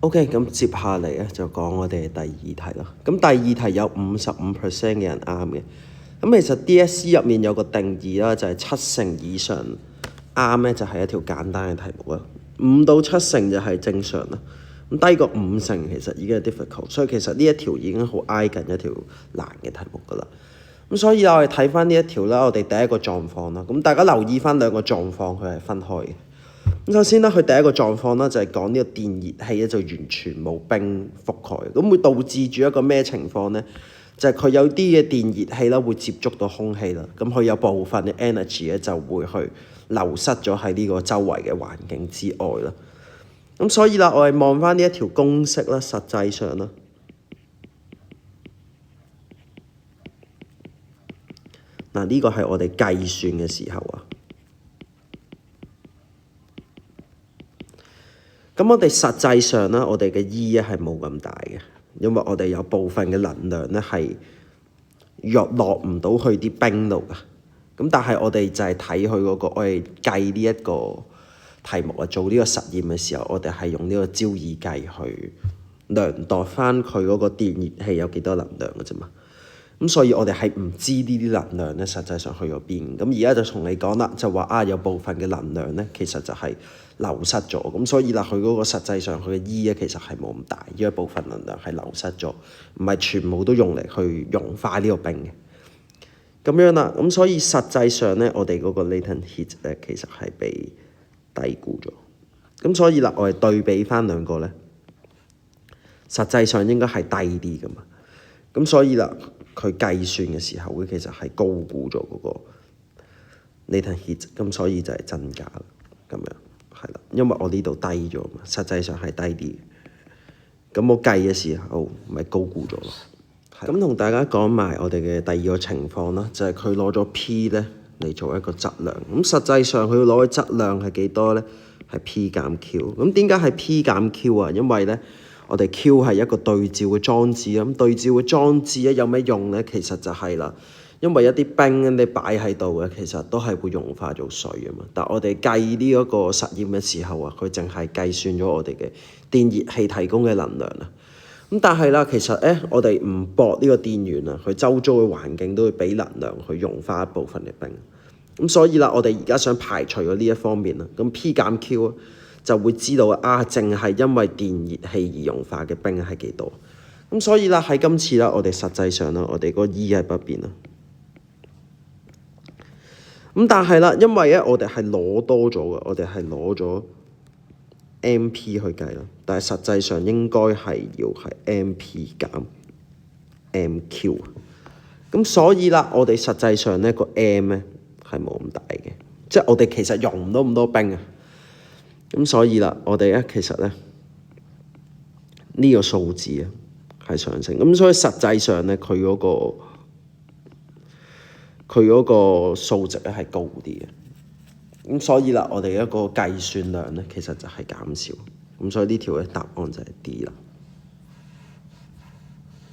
OK，咁接下嚟咧就講我哋第二題啦。咁第二題有55% 嘅人啱嘅。咁其實 DSE 入面有個定義啦，就係70%以上啱咧，就係一條簡單嘅題目啦。5到7成就係正常啦。咁低過5成其實已經係 difficult， 所以其實呢一條已經好挨近一條難嘅題目噶啦。咁所以我哋睇翻呢一條啦，我哋第一個狀況啦。咁大家留意翻兩個狀況，佢係分開嘅。咁首先咧，佢第一個狀況咧就係講呢個電熱器咧就完全冇冰覆蓋，咁會導致住一個咩情況咧？就係佢有啲嘅電熱器啦會接觸到空氣啦，咁佢有部分嘅 energy 咧就會去流失咗喺呢個周圍嘅環境之外啦。咁所以啦，我哋望翻呢一條公式啦，實際上啦，嗱呢個係我哋計算嘅時候啊。咁我哋實際上咧，我哋嘅 E 咧係冇咁大嘅，因為我哋有部分嘅能量咧係落唔到去啲冰度噶。咁但係我哋就係睇佢嗰個，我哋計呢一個題目啊，做呢個實驗嘅時候，我哋係用呢個焦耳計去量度翻佢嗰個電熱器有幾多能量嘅啫嘛。咁所以我哋係唔知呢啲能量咧實際上去咗邊。咁而家就同你講啦，就話有部分嘅能量咧其實就係流失咗。咁所以啦，佢嗰個實際上佢嘅 E 咧其實係冇咁大，因為部分能量係流失咗，唔係全部都用嚟去溶化呢個冰嘅。咁樣啦，咁所以實際上咧，我哋嗰個 latent heat 咧其實係被低估咗。咁所以啦，我哋對比翻兩個咧，實際上應該係低啲噶嘛。咁所以啦，佢計算嘅時候，佢其實係高估咗嗰個 latent heat， 咁所以就係增加啦，咁樣係啦，因為我呢度低咗嘛，實際上係低啲，咁我計嘅時候咪高估咗咯。咁同大家講埋我哋嘅第二個情況啦，就係佢攞咗 P 咧嚟做一個質量，咁實際上佢攞嘅質量係幾多咧？係 P 減 Q。咁點解係 P 減 Q 啊？因為咧，我哋 Q 係一個對照嘅裝置，咁對照嘅裝置咧有咩用咧？其實就係啦，因為一啲冰你擺喺度嘅，其實都係會溶化做水啊嘛。但我哋計呢一個實驗嘅時候啊，佢淨係計算咗我哋嘅電熱器提供嘅能量啊。咁但係啦，其實咧，我哋唔駁呢個電源啊，佢周遭嘅環境都會俾能量去溶化一部分嘅冰。咁所以啦，我哋而家想排除咗呢一方面啦，咁 P 減 Q 就會知道淨係因為電熱器而溶化嘅冰係幾多。咁所以啦，喺今次啦，我哋實際上啦，我哋個 E 係不變啦。咁但係啦，因為咧，我哋係攞多咗嘅，我哋係攞咗 MP 去計啦，但係實際上應該係要係 MP 減 MQ。咁所以啦，我哋實際上咧個 M 咧係冇咁大嘅，即係我哋其實用唔到咁多冰啊。咁所以啦，我哋咧其實咧呢個數字啊係上升，咁所以實際上咧佢嗰個數值咧係高啲嘅。咁所以啦，我哋一個計算量咧其實就係減少，咁所以呢條咧答案就係 D 啦。